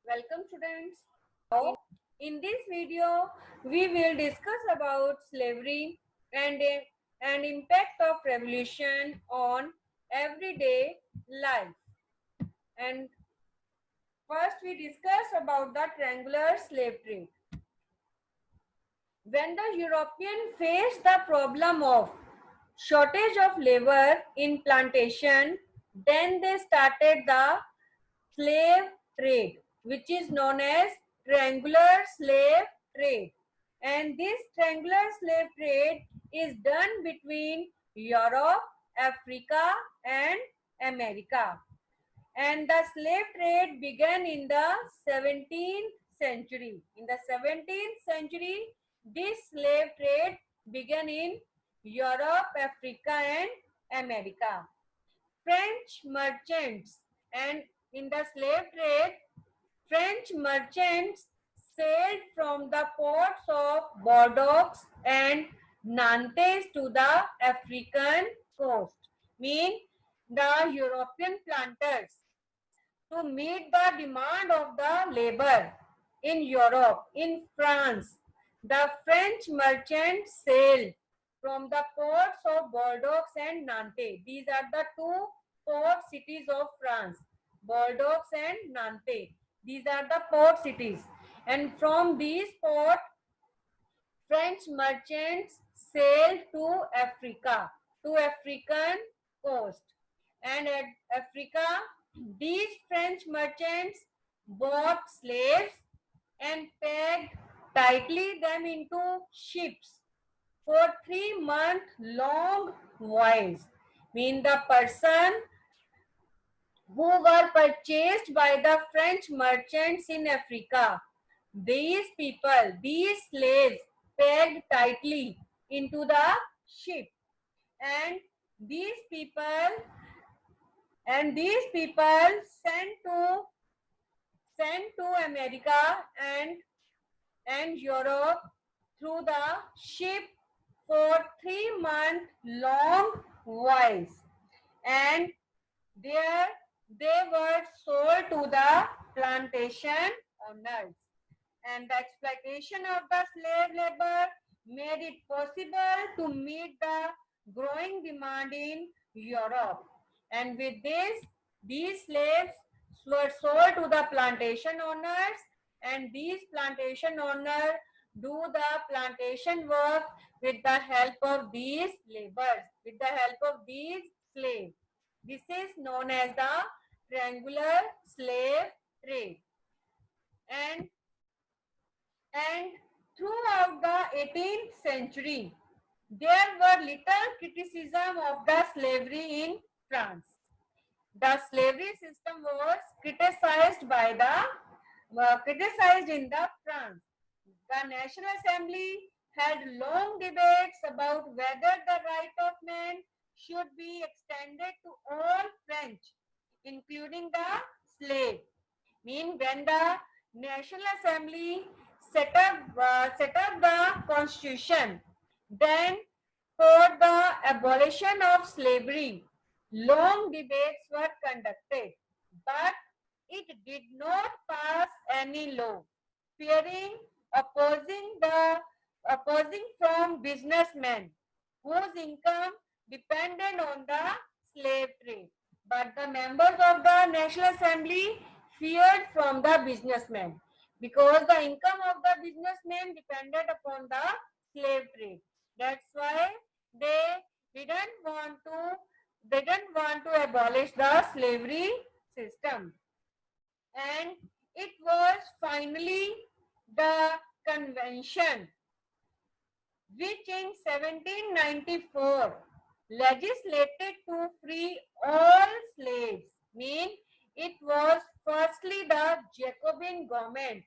Welcome students. Now, in this video, we will discuss about slavery and impact of revolution on everyday life. And first, we discuss about the triangular slave trade. When the European faced the problem of shortage of labor in plantation, then they started the slave trade, which is known as triangular slave trade. And this triangular slave trade is done between Europe, Africa, and America. And the slave trade began in the 17th century. In the 17th century, this slave trade began in Europe, Africa, and America. French merchants, and in the slave trade, French merchants sailed from the ports of Bordeaux and Nantes to the African coast, mean the European planters, to meet the demand of the labor in Europe. In France, the French merchants sailed from the ports of Bordeaux and Nantes. These are the two port cities of France, Bordeaux and Nantes. These are the port cities. And from these ports, French merchants sailed to Africa, to African coast. And at Africa, these French merchants bought slaves and pegged tightly them into ships for 3 month long voyage. Mean the person who were purchased by the French merchants in Africa. These people, these slaves, pegged tightly into the ship, and these people sent to America and Europe through the ship for 3 month long voyage, and there they were sold to the plantation owners. And the exploitation of the slave labor made it possible to meet the growing demand in Europe. And with this, these slaves were sold to the plantation owners, and these plantation owners do the plantation work with the help of these laborers, with the help of these slaves. This is known as the triangular slave trade. And throughout the 18th century, there were little criticism of the slavery in France. The slavery system was criticized in the France. The National Assembly had long debates about whether the right of man should be extended to all French, including the slave. Mean when the National Assembly set up the constitution, then for the abolition of slavery, long debates were conducted, but it did not pass any law, fearing opposing from businessmen whose income depended on the slave trade. But the members of the National Assembly feared from the businessmen, because the income of the businessmen depended upon the slave trade. That's why they didn't want to abolish the slavery system. And it was finally the convention which in 1794 legislated to free all slaves. Mean it was firstly the Jacobin government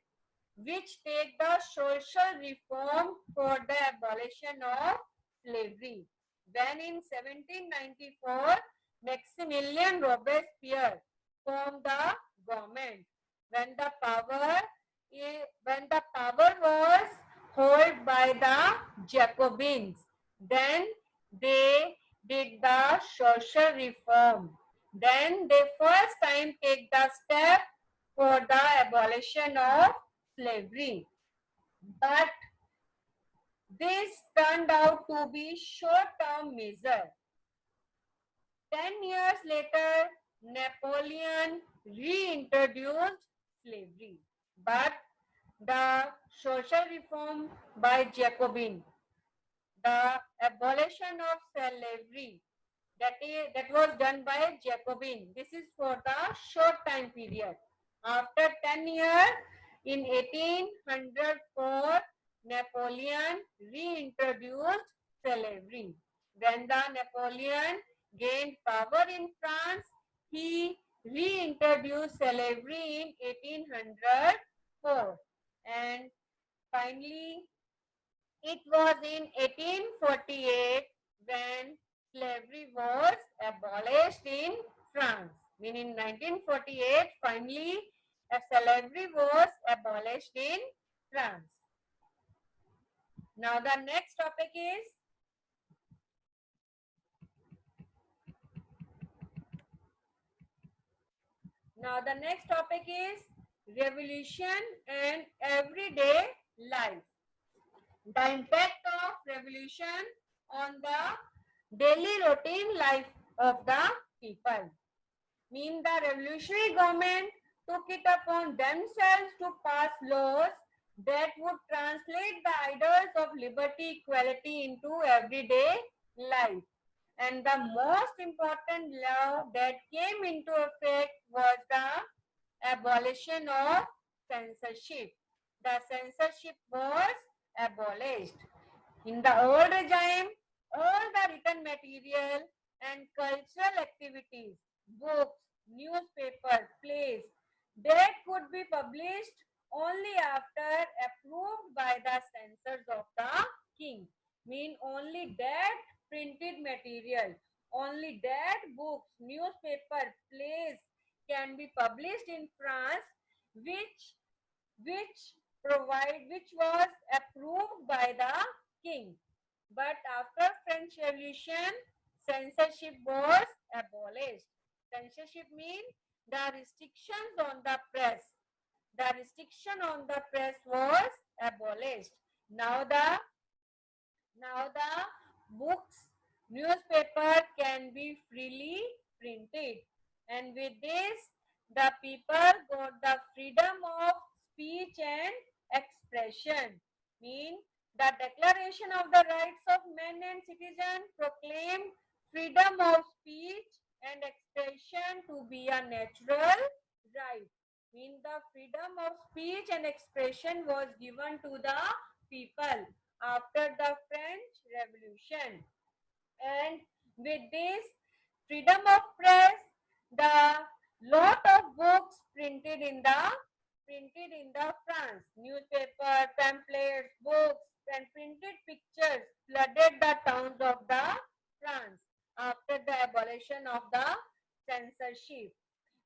which take the social reform for the abolition of slavery. When in 1794, Maximilien Robespierre formed the government. When the power was held by the Jacobins, then they did the social reform. Then they first time take the step for the abolition of slavery. But this turned out to be short-term measure. 10 years later, Napoleon reintroduced slavery, but the social reform by Jacobin, the abolition of slavery, that was done by Jacobin. This is for the short time period. After 10 years, in 1804, Napoleon reintroduced slavery. When the Napoleon gained power in France, he reintroduced slavery in 1804. And finally, it was in 1848 when slavery was abolished in France. Meaning in 1948, finally, slavery was abolished in France. Now the next topic is revolution and everyday life. The impact of revolution on the daily routine life of the people. Mean the revolutionary government took it upon themselves to pass laws that would translate the ideals of liberty, equality into everyday life. And the most important law that came into effect was the abolition of censorship. The censorship was abolished. In the old regime, all the written material and cultural activities, books, newspapers, plays, that could be published only after approved by the censors of the king. Mean only that printed material, only that books, newspaper, plays can be published in France, which which was approved by the king. But after French Revolution, censorship was abolished. Censorship means the restrictions on the press. The restriction on the press was abolished. Now the books, newspaper can be freely printed. And with this, the people got the freedom of speech and expression. Mean the Declaration of the Rights of Men and Citizens proclaimed freedom of speech and expression to be a natural right. Mean the freedom of speech and expression was given to the people after the French Revolution. And with this freedom of press, the lot of books printed in the France, newspaper, pamphlets, books, and printed pictures flooded the towns of the France after the abolition of the censorship.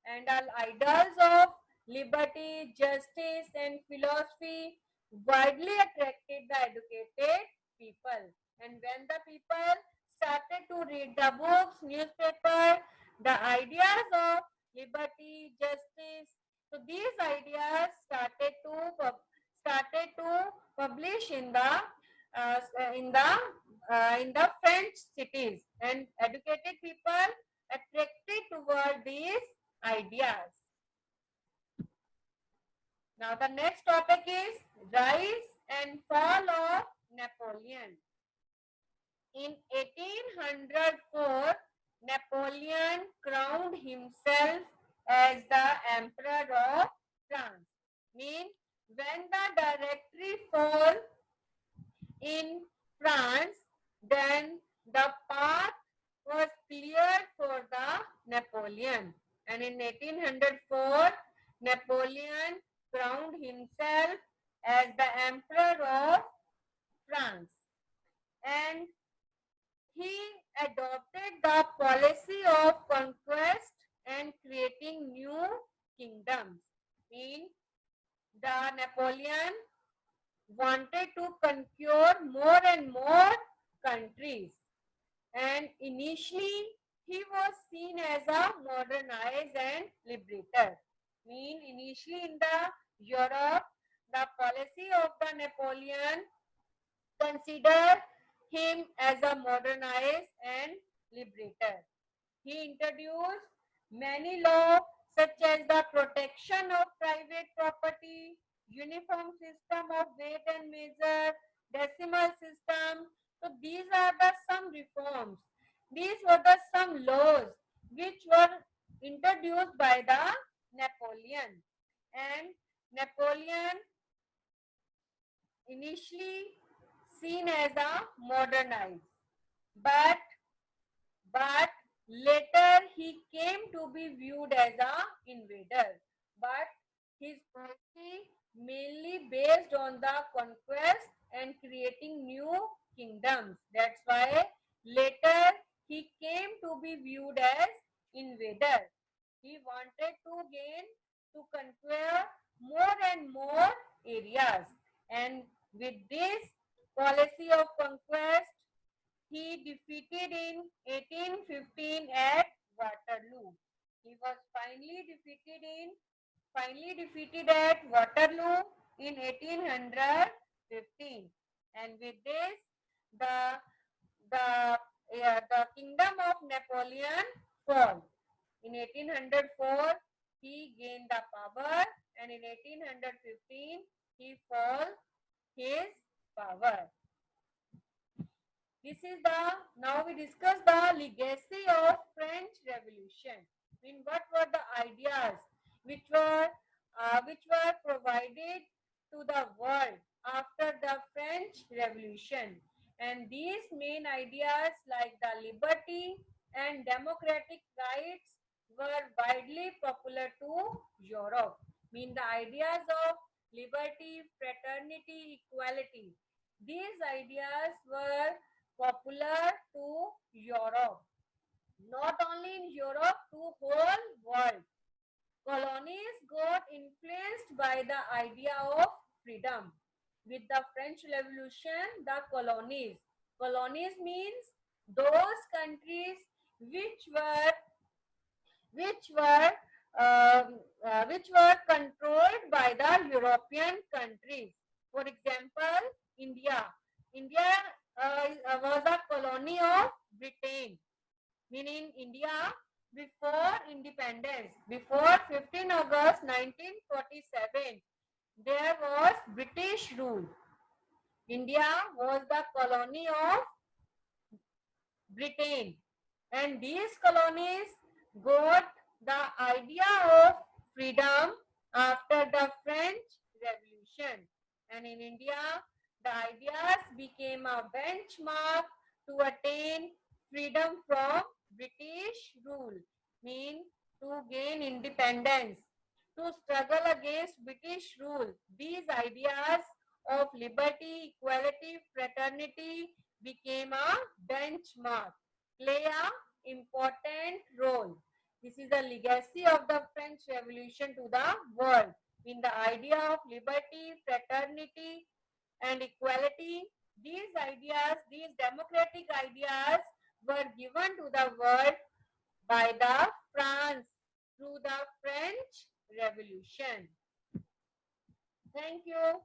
And all ideals of liberty, justice, and philosophy widely attracted the educated people. And when the people started to read the books, newspaper, the ideas of liberty, justice, so these ideas started to publish in the French cities, and educated people attracted toward these ideas. Now the next topic is rise and fall of Napoleon. In 1804, Napoleon crowned himself as the Emperor of France. Mean when the Directory fell in France, then the path was cleared for the Napoleon. And in 1804, Napoleon crowned himself as the Emperor of France. And he adopted the policy of conquest and creating new kingdoms. In the Napoleon wanted to conquer more and more countries, and initially he was seen as a modernized and liberator. Mean initially in the Europe, the policy of the Napoleon considered him as a modernizer and liberator. He introduced many laws such as the protection of private property, uniform system of weight and measure, decimal system. So these are the some reforms. These were the some laws which were introduced by the Napoleon. And Napoleon initially seen as a modernized, but but later he came to be viewed as a invader. But his policy mainly based on the conquest and creating new kingdoms. That's why later he came to be viewed as invader. He wanted to gain to conquer more and more areas, and with this policy of conquest he defeated in 1815 at Waterloo. He was finally defeated at Waterloo in 1815, and with this the the kingdom of Napoleon fall. In 1804 he gained the power, and in 1815 he fall his power. This is the now we discuss the legacy of French Revolution. I mean, what were the ideas which were provided to the world after the French Revolution? And these main ideas like the liberty and democratic rights were widely popular to Europe. I mean, the ideas of liberty, fraternity, equality. These ideas were popular to Europe. Not only in Europe, to whole world. Colonies got influenced by the idea of freedom. With the French Revolution, the colonies means those countries which were which were which were controlled by the European countries. For example, India. India was a colony of Britain, meaning India before independence, before 15 August 1947, there was British rule. India was the colony of Britain, and these colonies got the idea of freedom after the French Revolution. And in India, the ideas became a benchmark to attain freedom from British rule, mean to gain independence, to struggle against British rule. These ideas of liberty, equality, fraternity became a benchmark, play a important role. This is the legacy of the French Revolution to the world. In the idea of liberty, fraternity, and equality, these ideas, these democratic ideas were given to the world by the France through the French Revolution. Thank you.